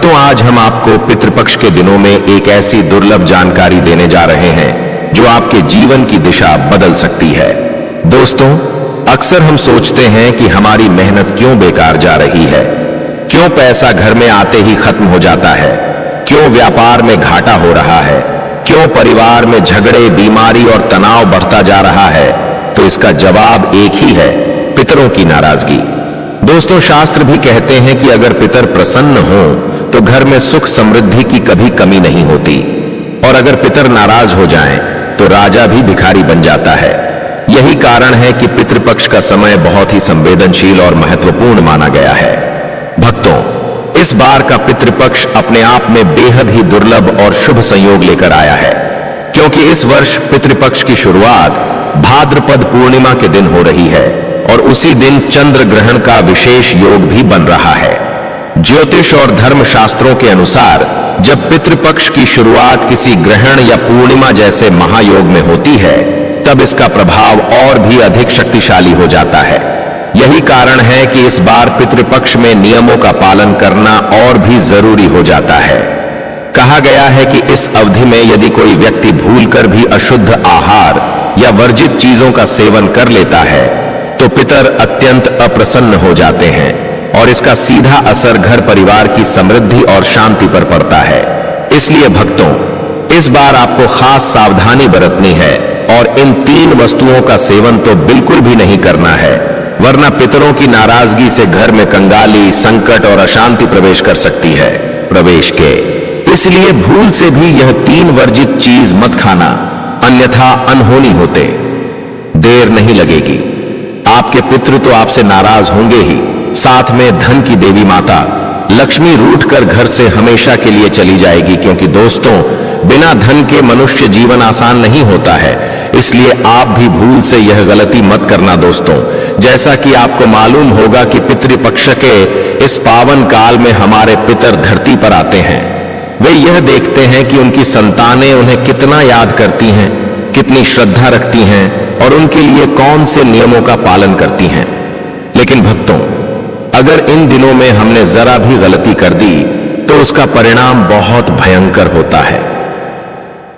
भक्तों, आज हम आपको पितृपक्ष के दिनों में एक ऐसी दुर्लभ जानकारी देने जा रहे हैं जो आपके जीवन की दिशा बदल सकती है। दोस्तों, अक्सर हम सोचते हैं कि हमारी मेहनत क्यों बेकार जा रही है, क्यों पैसा घर में आते ही खत्म हो जाता है, क्यों व्यापार में घाटा हो रहा है, क्यों परिवार में झगड़े, बीमारी और तनाव बढ़ता जा रहा है। तो इसका जवाब एक ही है, पितरों की नाराजगी। दोस्तों, शास्त्र भी कहते हैं कि अगर पितर प्रसन्न हो तो घर में सुख समृद्धि की कभी कमी नहीं होती, और अगर पितर नाराज हो जाएं तो राजा भी भिखारी बन जाता है। यही कारण है कि पितृपक्ष का समय बहुत ही संवेदनशील और महत्वपूर्ण माना गया है। भक्तों, इस बार का पितृपक्ष अपने आप में बेहद ही दुर्लभ और शुभ संयोग लेकर आया है, क्योंकि इस वर्ष पितृपक्ष की शुरुआत भाद्रपद पूर्णिमा के दिन हो रही है और उसी दिन चंद्र ग्रहण का विशेष योग भी बन रहा है। ज्योतिष और धर्म शास्त्रों के अनुसार जब पितृपक्ष की शुरुआत किसी ग्रहण या पूर्णिमा जैसे महायोग में होती है, तब इसका प्रभाव और भी अधिक शक्तिशाली हो जाता है। यही कारण है कि इस बार पितृपक्ष में नियमों का पालन करना और भी जरूरी हो जाता है। कहा गया है कि इस अवधि में यदि कोई व्यक्ति भूलकर भी अशुद्ध आहार या वर्जित चीजों का सेवन कर लेता है तो पितर अत्यंत अप्रसन्न हो जाते हैं और इसका सीधा असर घर परिवार की समृद्धि और शांति पर पड़ता है। इसलिए भक्तों, इस बार आपको खास सावधानी बरतनी है और इन 3 वस्तुओं का सेवन तो बिल्कुल भी नहीं करना है, वरना पितरों की नाराजगी से घर में कंगाली, संकट और अशांति प्रवेश कर सकती है। प्रवेश के इसलिए भूल से भी यह 3 वर्जित चीज मत खाना, अन्यथा अनहोनी होते देर नहीं लगेगी। आपके पितृ तो आपसे नाराज होंगे ही, साथ में धन की देवी माता लक्ष्मी रूठकर घर से हमेशा के लिए चली जाएगी, क्योंकि दोस्तों, बिना धन के मनुष्य जीवन आसान नहीं होता है। इसलिए आप भी भूल से यह गलती मत करना दोस्तों। जैसा कि आपको मालूम होगा कि पितृपक्ष के इस पावन काल में हमारे पितर धरती पर आते हैं। वे यह देखते हैं कि उनकी संतानें उन्हें कितना याद करती हैं, कितनी श्रद्धा रखती हैं और उनके लिए कौन से नियमों का पालन करती हैं। लेकिन भक्तों, अगर इन दिनों में हमने जरा भी गलती कर दी तो उसका परिणाम बहुत भयंकर होता है।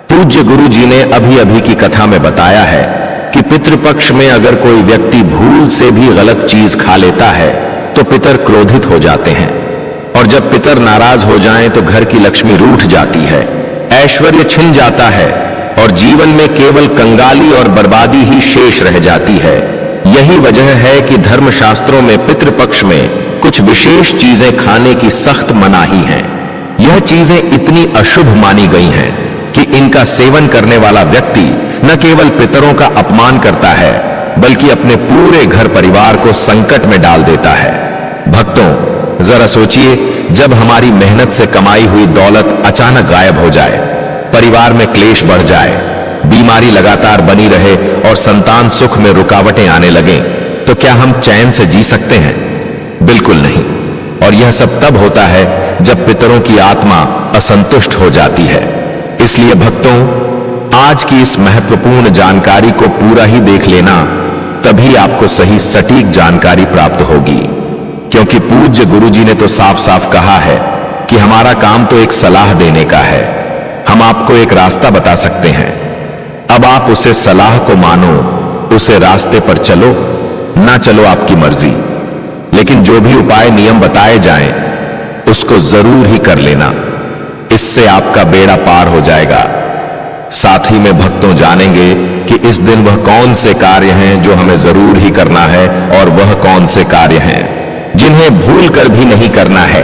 पूज्य गुरु जी ने अभी अभी की कथा में बताया है कि पितृपक्ष में अगर कोई व्यक्ति भूल से भी गलत चीज खा लेता है तो पितर क्रोधित हो जाते हैं, और जब पितर नाराज हो जाएं तो घर की लक्ष्मी रूठ जाती है, ऐश्वर्य छिन जाता है और जीवन में केवल कंगाली और बर्बादी ही शेष रह जाती है। यही वजह है कि धर्मशास्त्रों में पितृपक्ष में कुछ विशेष चीजें खाने की सख्त मनाही है। यह चीजें इतनी अशुभ मानी गई हैं कि इनका सेवन करने वाला व्यक्ति न केवल पितरों का अपमान करता है, बल्कि अपने पूरे घर परिवार को संकट में डाल देता है। भक्तों, जरा सोचिए, जब हमारी मेहनत से कमाई हुई दौलत अचानक गायब हो जाए, परिवार में क्लेश बढ़ जाए, बीमारी लगातार बनी रहे और संतान सुख में रुकावटें आने लगें, तो क्या हम चैन से जी सकते हैं? बिल्कुल नहीं। और यह सब तब होता है जब पितरों की आत्मा असंतुष्ट हो जाती है। इसलिए भक्तों, आज की इस महत्वपूर्ण जानकारी को पूरा ही देख लेना, तभी आपको सही सटीक जानकारी प्राप्त होगी। क्योंकि पूज्य गुरु जी ने तो साफ साफ कहा है कि हमारा काम तो एक सलाह देने का है। हम आपको एक रास्ता बता सकते हैं, अब आप उसे सलाह को मानो, उसे रास्ते पर चलो, ना चलो आपकी मर्जी। लेकिन जो भी उपाय नियम बताए जाएं, उसको जरूर ही कर लेना, इससे आपका बेड़ा पार हो जाएगा। साथ ही में भक्तों जानेंगे कि इस दिन वह कौन से कार्य हैं जो हमें जरूर ही करना है और वह कौन से कार्य हैं जिन्हें भूल कर भी नहीं करना है।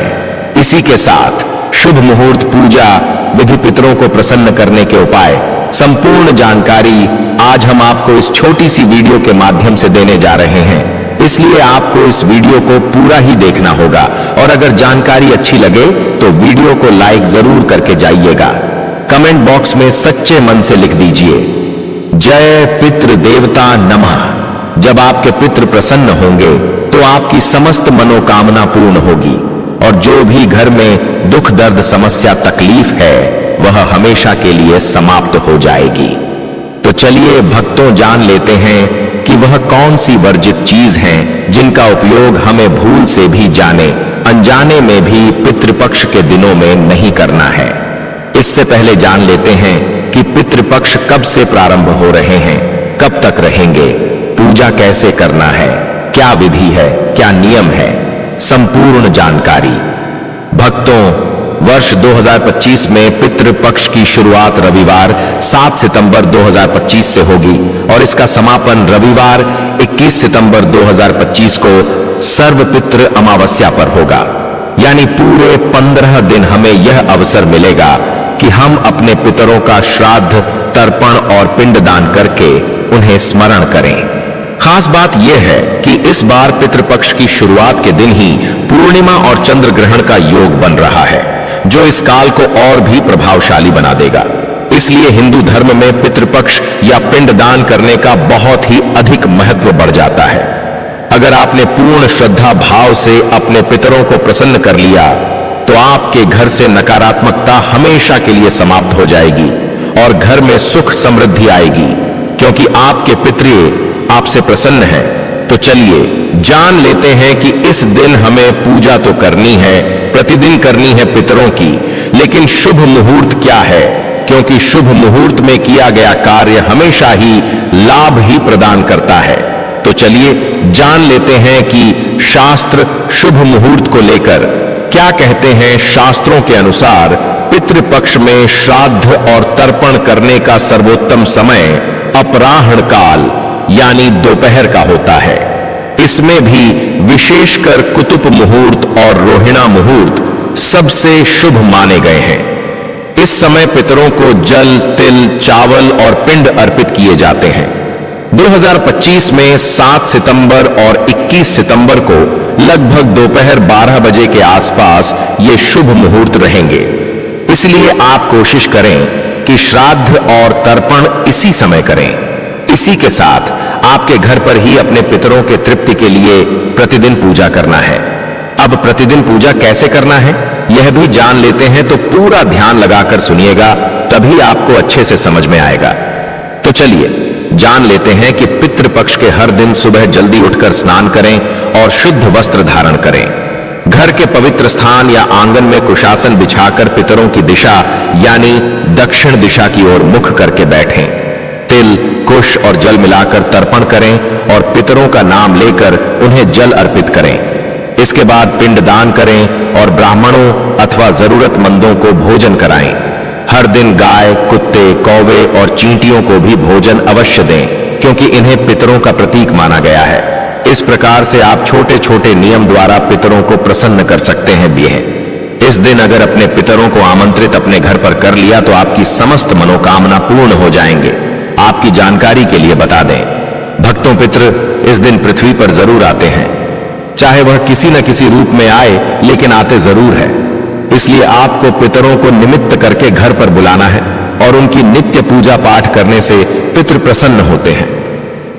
इसी के साथ शुभ मुहूर्त, पूजा विधि, पितरों को प्रसन्न करने के उपाय, संपूर्ण जानकारी आज हम आपको इस छोटी सी वीडियो के माध्यम से देने जा रहे हैं। इसलिए आपको इस वीडियो को पूरा ही देखना होगा, और अगर जानकारी अच्छी लगे तो वीडियो को लाइक जरूर करके जाइएगा। कमेंट बॉक्स में सच्चे मन से लिख दीजिए, जय पितृ देवता नमः। जब आपके पितृ प्रसन्न होंगे तो आपकी समस्त मनोकामना पूर्ण होगी, और जो भी घर में दुख, दर्द, समस्या, तकलीफ है वह हमेशा के लिए समाप्त हो जाएगी। तो चलिए भक्तों, जान लेते हैं कि वह कौन सी वर्जित चीज हैं जिनका उपयोग हमें भूल से भी जाने अनजाने में भी पितृपक्ष के दिनों में नहीं करना है। इससे पहले जान लेते हैं कि पितृपक्ष कब से प्रारंभ हो रहे हैं, कब तक रहेंगे, पूजा कैसे करना है, क्या विधि है, क्या नियम है, संपूर्ण जानकारी। भक्तों, वर्ष 2025 में पितृपक्ष की शुरुआत रविवार 7 सितंबर 2025 से होगी और इसका समापन रविवार 21 सितंबर 2025 को सर्वपितृ अमावस्या पर होगा। यानी पूरे 15 दिन हमें यह अवसर मिलेगा कि हम अपने पितरों का श्राद्ध, तर्पण और पिंडदान करके उन्हें स्मरण करें। खास बात यह है कि इस बार पितृपक्ष की शुरुआत के दिन ही पूर्णिमा और चंद्र ग्रहण का योग बन रहा है, जो इस काल को और भी प्रभावशाली बना देगा। इसलिए हिंदू धर्म में पितृपक्ष या पिंडदान करने का बहुत ही अधिक महत्व बढ़ जाता है। अगर आपने पूर्ण श्रद्धा भाव से अपने पितरों को प्रसन्न कर लिया तो आपके घर से नकारात्मकता हमेशा के लिए समाप्त हो जाएगी और घर में सुख समृद्धि आएगी, क्योंकि आपके पितृ आपसे प्रसन्न है। तो चलिए जान लेते हैं कि इस दिन हमें पूजा तो करनी है, प्रतिदिन करनी है पितरों की, लेकिन शुभ मुहूर्त क्या है, क्योंकि शुभ मुहूर्त में किया गया कार्य हमेशा ही लाभ ही प्रदान करता है। तो चलिए जान लेते हैं कि शास्त्र शुभ मुहूर्त को लेकर क्या कहते हैं। शास्त्रों के अनुसार पितृपक्ष में श्राद्ध और तर्पण करने का सर्वोत्तम समय अपराह्न काल यानी दोपहर का होता है। इसमें भी विशेषकर कुतुब मुहूर्त और रोहिणी मुहूर्त सबसे शुभ माने गए हैं। इस समय पितरों को जल, तिल, चावल और पिंड अर्पित किए जाते हैं। 2025 में 7 सितंबर और 21 सितंबर को लगभग दोपहर 12 बजे के आसपास ये शुभ मुहूर्त रहेंगे। इसलिए आप कोशिश करें कि श्राद्ध और तर्पण इसी समय करें। इसी के साथ आपके घर पर ही अपने पितरों के तृप्ति के लिए प्रतिदिन पूजा करना है। अब प्रतिदिन पूजा कैसे करना है यह भी जान लेते हैं, तो पूरा ध्यान लगाकर सुनिएगा, तभी आपको अच्छे से समझ में आएगा। तो चलिए जान लेते हैं कि पितृपक्ष के हर दिन सुबह जल्दी उठकर स्नान करें और शुद्ध वस्त्र धारण करें। घर के पवित्र स्थान या आंगन में कुशासन बिछाकर पितरों की दिशा यानी दक्षिण दिशा की ओर मुख करके बैठें। तिल, कुश और जल मिलाकर तर्पण करें और पितरों का नाम लेकर उन्हें जल अर्पित करें। इसके बाद पिंडदान करें और ब्राह्मणों अथवा जरूरतमंदों को भोजन कराएं। हर दिन गाय, कुत्ते, कौवे और चींटियों को भी भोजन अवश्य दें, क्योंकि इन्हें पितरों का प्रतीक माना गया है। इस प्रकार से आप छोटे छोटे नियम द्वारा पितरों को प्रसन्न कर सकते हैं भी हैं। इस दिन अगर अपने पितरों को आमंत्रित अपने घर पर कर लिया तो आपकी समस्त मनोकामना पूर्ण हो जाएंगे। आपकी जानकारी के लिए बता दें, भक्तों, पितृ इस दिन पृथ्वी पर जरूर आते हैं। चाहे वह किसी न किसी रूप में आए, लेकिन आते जरूर है। इसलिए आपको पितरों को निमित्त करके घर पर बुलाना है और उनकी नित्य पूजा पाठ करने से पितृ प्रसन्न होते हैं।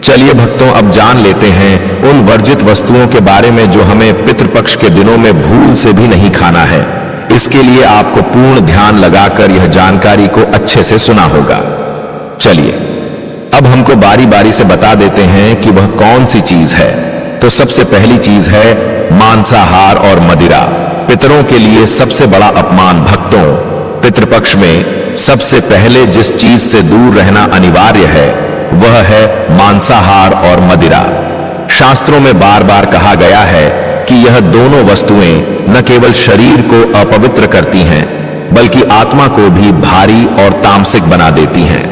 चलिए भक्तों, अब जान लेते हैं उन वर्जित वस्तुओं के बारे में जो हमें पितृपक्ष के दिनों में भूल से भी नहीं खाना है। इसके लिए आपको पूर्ण ध्यान लगाकर यह जानकारी को अच्छे से सुना होगा। चलिए अब हमको बारी बारी से बता देते हैं कि वह कौन सी चीज है। तो सबसे पहली चीज है मांसाहार और मदिरा। पितरों के लिए सबसे बड़ा अपमान। भक्तों, पितृपक्ष में सबसे पहले जिस चीज से दूर रहना अनिवार्य है वह है मांसाहार और मदिरा। शास्त्रों में बार बार कहा गया है कि यह दोनों वस्तुएं न केवल शरीर को अपवित्र करती हैं, बल्कि आत्मा को भी भारी और तामसिक बना देती हैं।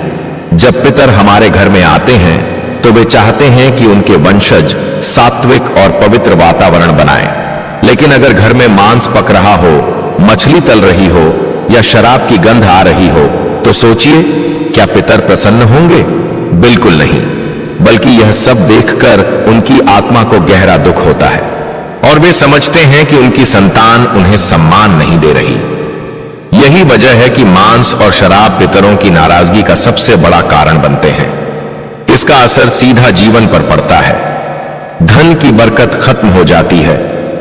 जब पितर हमारे घर में आते हैं तो वे चाहते हैं कि उनके वंशज सात्विक और पवित्र वातावरण बनाएं। लेकिन अगर घर में मांस पक रहा हो, मछली तल रही हो या शराब की गंध आ रही हो, तो सोचिए क्या पितर प्रसन्न होंगे? बिल्कुल नहीं, बल्कि यह सब देखकर उनकी आत्मा को गहरा दुख होता है और वे समझते हैं कि उनकी संतान उन्हें सम्मान नहीं दे रही। यही वजह है कि मांस और शराब पितरों की नाराजगी का सबसे बड़ा कारण बनते हैं। इसका असर सीधा जीवन पर पड़ता है। धन की बरकत खत्म हो जाती है,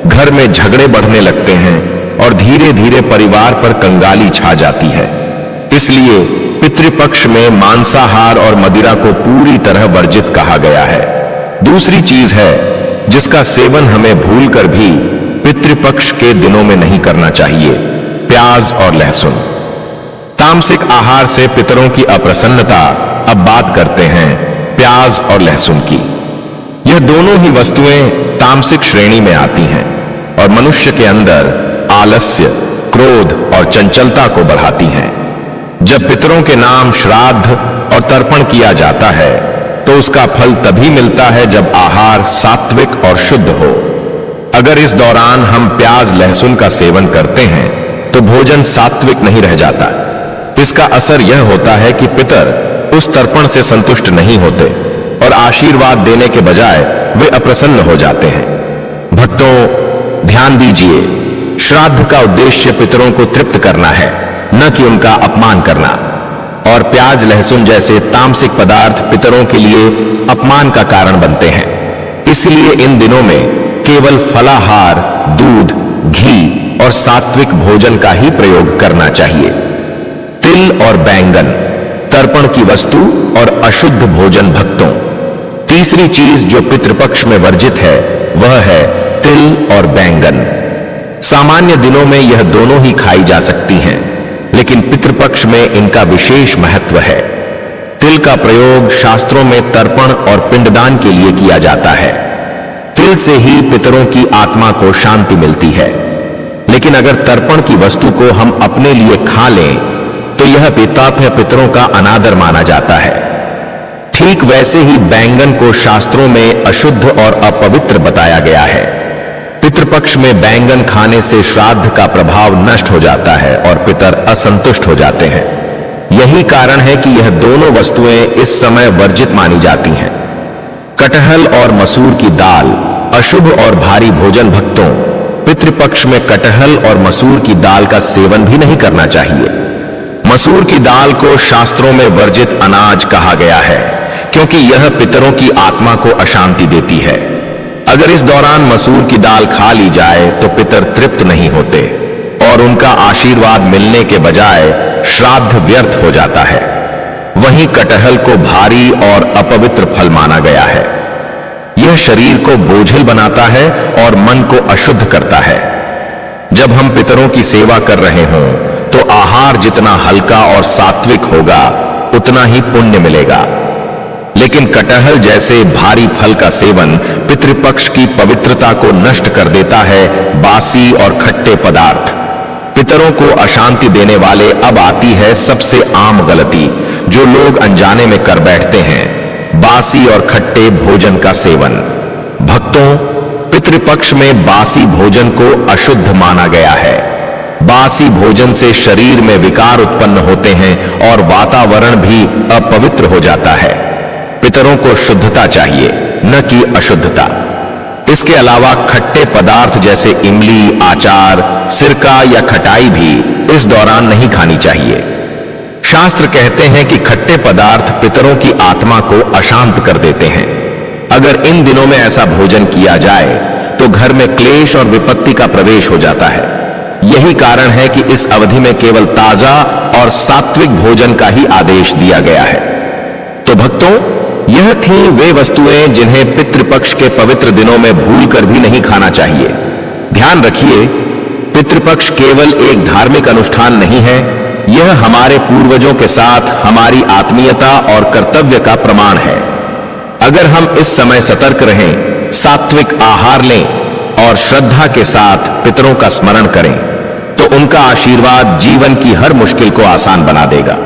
घर में झगड़े बढ़ने लगते हैं और धीरे धीरे परिवार पर कंगाली छा जाती है। इसलिए पितृपक्ष में मांसाहार और मदिरा को पूरी तरह वर्जित कहा गया है। दूसरी चीज है जिसका सेवन हमें भूलकर भी पितृपक्ष के दिनों में नहीं करना चाहिए। प्याज और लहसुन। तामसिक आहार से पितरों की अप्रसन्नता। अब बात करते हैं प्याज और लहसुन की। यह दोनों ही वस्तुएं तामसिक श्रेणी में आती हैं और मनुष्य के अंदर आलस्य, क्रोध और चंचलता को बढ़ाती हैं। जब पितरों के नाम श्राद्ध और तर्पण किया जाता है तो उसका फल तभी मिलता है जब आहार सात्विक और शुद्ध हो। अगर इस दौरान हम प्याज लहसुन का सेवन करते हैं तो भोजन सात्विक नहीं रह जाता। इसका असर यह होता है कि पितर उस तर्पण से संतुष्ट नहीं होते और आशीर्वाद देने के बजाय वे अप्रसन्न हो जाते हैं। भक्तों, ध्यान दीजिए, श्राद्ध का उद्देश्य पितरों को तृप्त करना है, न कि उनका अपमान करना। और प्याज लहसुन जैसे तामसिक पदार्थ पितरों के लिए अपमान का कारण बनते हैं। इसलिए इन दिनों में केवल फलाहार, दूध, घी और सात्विक भोजन का ही प्रयोग करना चाहिए। तिल और बैंगन, तर्पण की वस्तु और अशुद्ध भोजन। भक्तों, तीसरी चीज जो पितृपक्ष में वर्जित है वह है तिल और बैंगन। सामान्य दिनों में यह दोनों ही खाई जा सकती हैं, लेकिन पितृपक्ष में इनका विशेष महत्व है। तिल का प्रयोग शास्त्रों में तर्पण और पिंडदान के लिए किया जाता है। तिल से ही पितरों की आत्मा को शांति मिलती है। लेकिन अगर तर्पण की वस्तु को हम अपने लिए खा लें तो यह पितरों का अनादर माना जाता है। ठीक वैसे ही बैंगन को शास्त्रों में अशुद्ध और अपवित्र बताया गया है। पितृपक्ष में बैंगन खाने से श्राद्ध का प्रभाव नष्ट हो जाता है और पितर असंतुष्ट हो जाते हैं। यही कारण है कि यह दोनों वस्तुएं इस समय वर्जित मानी जाती हैं। कटहल और मसूर की दाल, अशुभ और भारी भोजन। भक्तों, पितृपक्ष में कटहल और मसूर की दाल का सेवन भी नहीं करना चाहिए। मसूर की दाल को शास्त्रों में वर्जित अनाज कहा गया है क्योंकि यह पितरों की आत्मा को अशांति देती है। अगर इस दौरान मसूर की दाल खा ली जाए तो पितर तृप्त नहीं होते और उनका आशीर्वाद मिलने के बजाय श्राद्ध व्यर्थ हो जाता है। वहीं कटहल को भारी और अपवित्र फल माना गया है। यह शरीर को बोझिल बनाता है और मन को अशुद्ध करता है। जब हम पितरों की सेवा कर रहे हों तो आहार जितना हल्का और सात्विक होगा उतना ही पुण्य मिलेगा। लेकिन कटहल जैसे भारी फल का सेवन पितृपक्ष की पवित्रता को नष्ट कर देता है। बासी और खट्टे पदार्थ पितरों को अशांति देने वाले। अब आती है सबसे आम गलती जो लोग अनजाने में कर बैठते हैं, बासी और खट्टे भोजन का सेवन। भक्तों, पितृपक्ष में बासी भोजन को अशुद्ध माना गया है। बासी भोजन से शरीर में विकार उत्पन्न होते हैं और वातावरण भी अपवित्र हो जाता है। पितरों को शुद्धता चाहिए, न कि अशुद्धता। इसके अलावा खट्टे पदार्थ जैसे इमली, आचार, सिरका या खटाई भी इस दौरान नहीं खानी चाहिए। शास्त्र कहते हैं कि खट्टे पदार्थ पितरों की आत्मा को अशांत कर देते हैं। अगर इन दिनों में ऐसा भोजन किया जाए तो घर में क्लेश और विपत्ति का प्रवेश हो जाता है। यही कारण है कि इस अवधि में केवल ताजा और सात्विक भोजन का ही आदेश दिया गया है। तो भक्तों, यह थी वे वस्तुएं जिन्हें पितृपक्ष के पवित्र दिनों में भूलकर भी नहीं खाना चाहिए। ध्यान रखिए, पितृपक्ष केवल एक धार्मिक अनुष्ठान नहीं है, यह हमारे पूर्वजों के साथ हमारी आत्मीयता और कर्तव्य का प्रमाण है। अगर हम इस समय सतर्क रहें, सात्विक आहार लें और श्रद्धा के साथ पितरों का स्मरण करें तो उनका आशीर्वाद जीवन की हर मुश्किल को आसान बना देगा।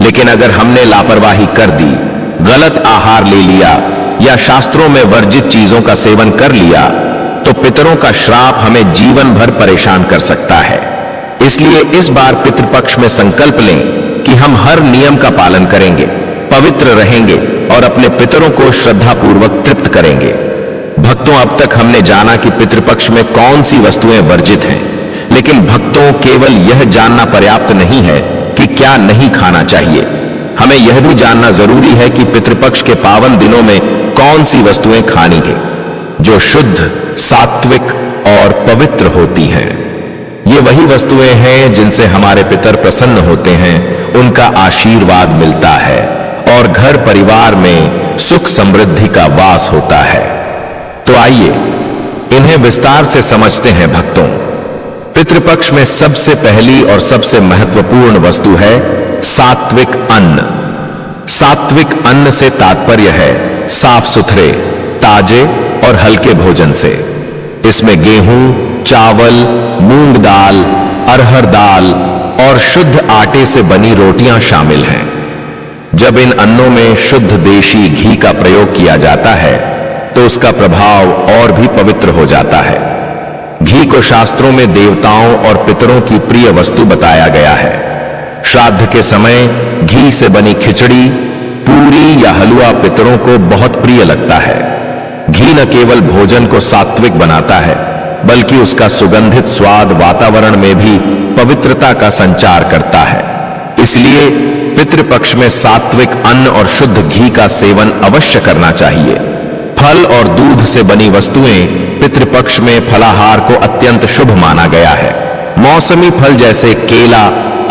लेकिन अगर हमने लापरवाही कर दी, गलत आहार ले लिया या शास्त्रों में वर्जित चीजों का सेवन कर लिया तो पितरों का श्राप हमें जीवन भर परेशान कर सकता है। इसलिए इस बार पितृपक्ष में संकल्प लें कि हम हर नियम का पालन करेंगे, पवित्र रहेंगे और अपने पितरों को श्रद्धापूर्वक तृप्त करेंगे। भक्तों, अब तक हमने जाना कि पितृपक्ष में कौन सी वस्तुएं वर्जित हैं, लेकिन भक्तों, केवल यह जानना पर्याप्त नहीं है कि क्या नहीं खाना चाहिए। हमें यह भी जानना जरूरी है कि पितृपक्ष के पावन दिनों में कौन सी वस्तुएं खानी है जो शुद्ध, सात्विक और पवित्र होती हैं। ये वही वस्तुएं हैं जिनसे हमारे पितर प्रसन्न होते हैं, उनका आशीर्वाद मिलता है और घर परिवार में सुख समृद्धि का वास होता है। तो आइए इन्हें विस्तार से समझते हैं भक्तों। पितृपक्ष में सबसे पहली और सबसे महत्वपूर्ण वस्तु है सात्विक अन्न। सात्विक अन्न से तात्पर्य है साफ सुथरे, ताजे और हल्के भोजन से। इसमें गेहूं, चावल, मूंग दाल, अरहर दाल और शुद्ध आटे से बनी रोटियां शामिल हैं। जब इन अन्नों में शुद्ध देशी घी का प्रयोग किया जाता है तो उसका प्रभाव और भी पवित्र हो जाता है। घी को शास्त्रों में देवताओं और पितरों की प्रिय वस्तु बताया गया है। श्राद्ध के समय घी से बनी खिचड़ी, पूरी या हलवा पितरों को बहुत प्रिय लगता है। घी न केवल भोजन को सात्विक बनाता है, बल्कि उसका सुगंधित स्वाद वातावरण में भी पवित्रता का संचार करता है। इसलिए पितृपक्ष में सात्विक अन्न और शुद्ध घी का सेवन अवश्य करना चाहिए। फल और दूध से बनी वस्तुएं पितृपक्ष में फलाहार को अत्यंत शुभ माना गया है। मौसमी फल जैसे केला,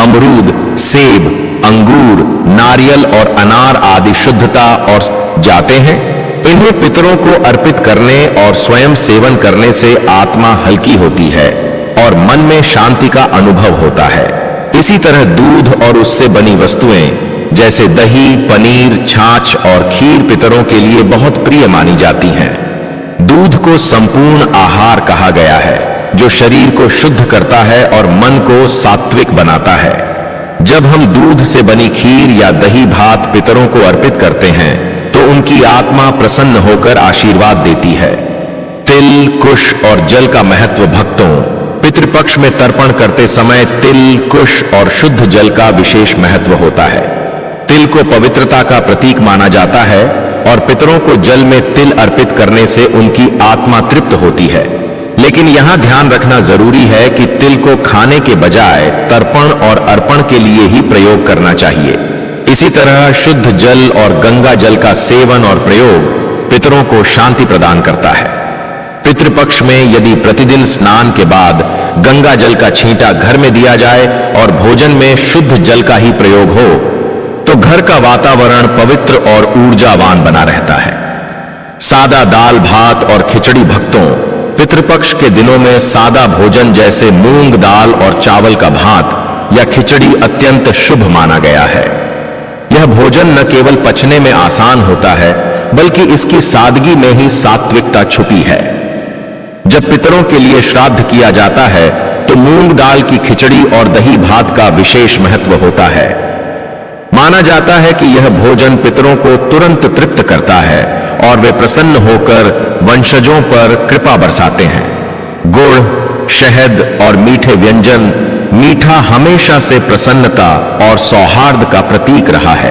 अमरूद, सेब, अंगूर, नारियल और अनार आदि शुद्धता और जाते हैं। इन्हें पितरों को अर्पित करने और स्वयं सेवन करने से आत्मा हल्की होती है और मन में शांति का अनुभव होता है। इसी तरह दूध और उससे बनी वस्तुएं जैसे दही, पनीर, छाछ और खीर पितरों के लिए बहुत प्रिय मानी जाती हैं। दूध को संपूर्ण आहार कहा गया है, जो शरीर को शुद्ध करता है और मन को सात्विक बनाता है। जब हम दूध से बनी खीर या दही भात पितरों को अर्पित करते हैं तो उनकी आत्मा प्रसन्न होकर आशीर्वाद देती है। तिल, कुश और जल का महत्व भक्तों, पितृपक्ष में तर्पण करते समय तिल, कुश और शुद्ध जल का विशेष महत्व होता है। तिल को पवित्रता का प्रतीक माना जाता है और पितरों को जल में तिल अर्पित करने से उनकी आत्मा तृप्त होती है। लेकिन यहां ध्यान रखना जरूरी है कि तिल को खाने के बजाय तर्पण और अर्पण के लिए ही प्रयोग करना चाहिए। इसी तरह शुद्ध जल और गंगा जल का सेवन और प्रयोग पितरों को शांति प्रदान करता है। पितृपक्ष में यदि प्रतिदिन स्नान के बाद गंगा जल का छींटा घर में दिया जाए और भोजन में शुद्ध जल का ही प्रयोग हो तो घर का वातावरण पवित्र और ऊर्जावान बना रहता है। सादा दाल, भात और खिचड़ी भक्तों, पितृपक्ष के दिनों में सादा भोजन जैसे मूंग दाल और चावल का भात या खिचड़ी अत्यंत शुभ माना गया है। यह भोजन न केवल पचने में आसान होता है, बल्कि इसकी सादगी में ही सात्विकता छुपी है। जब पितरों के लिए श्राद्ध किया जाता है तो मूंग दाल की खिचड़ी और दही भात का विशेष महत्व होता है। माना जाता है कि यह भोजन पितरों को तुरंत तृप्त करता है और वे प्रसन्न होकर वंशजों पर कृपा बरसाते हैं। गुड़, शहद और मीठे व्यंजन, मीठा हमेशा से प्रसन्नता और सौहार्द का प्रतीक रहा है।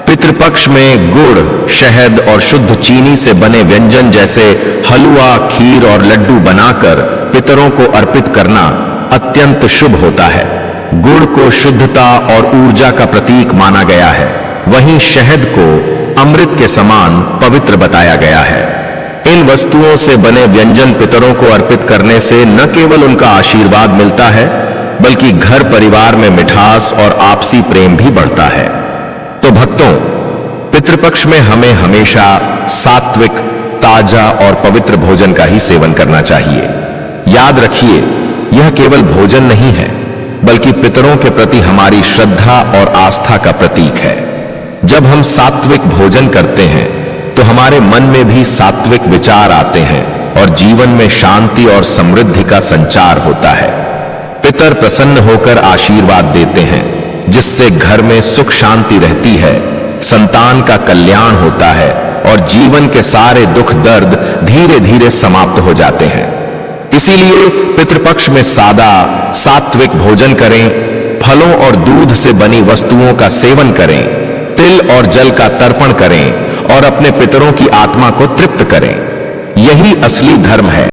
पितृपक्ष में गुड़, शहद और शुद्ध चीनी से बने व्यंजन जैसे हलवा, खीर और लड्डू बनाकर पितरों को अर्पित करना अत्यंत शुभ होता है। गुड़ को शुद्धता और ऊर्जा का प्रतीक माना गया है, वहीं शहद को अमृत के समान पवित्र बताया गया है। इन वस्तुओं से बने व्यंजन पितरों को अर्पित करने से न केवल उनका आशीर्वाद मिलता है, बल्कि घर परिवार में मिठास और आपसी प्रेम भी बढ़ता है। तो भक्तों, पितृपक्ष में हमें हमेशा सात्विक, ताजा और पवित्र भोजन का ही सेवन करना चाहिए। याद रखिए, यह केवल भोजन नहीं है, बल्कि पितरों के प्रति हमारी श्रद्धा और आस्था का प्रतीक है। जब हम सात्विक भोजन करते हैं तो हमारे मन में भी सात्विक विचार आते हैं और जीवन में शांति और समृद्धि का संचार होता है। पितर प्रसन्न होकर आशीर्वाद देते हैं, जिससे घर में सुख शांति रहती है, संतान का कल्याण होता है और जीवन के सारे दुख दर्द धीरे धीरे समाप्त हो जाते हैं। इसीलिए पितृपक्ष में सादा, सात्विक भोजन करें, फलों और दूध से बनी वस्तुओं का सेवन करें, तिल और जल का तर्पण करें और अपने पितरों की आत्मा को तृप्त करें। यही असली धर्म है।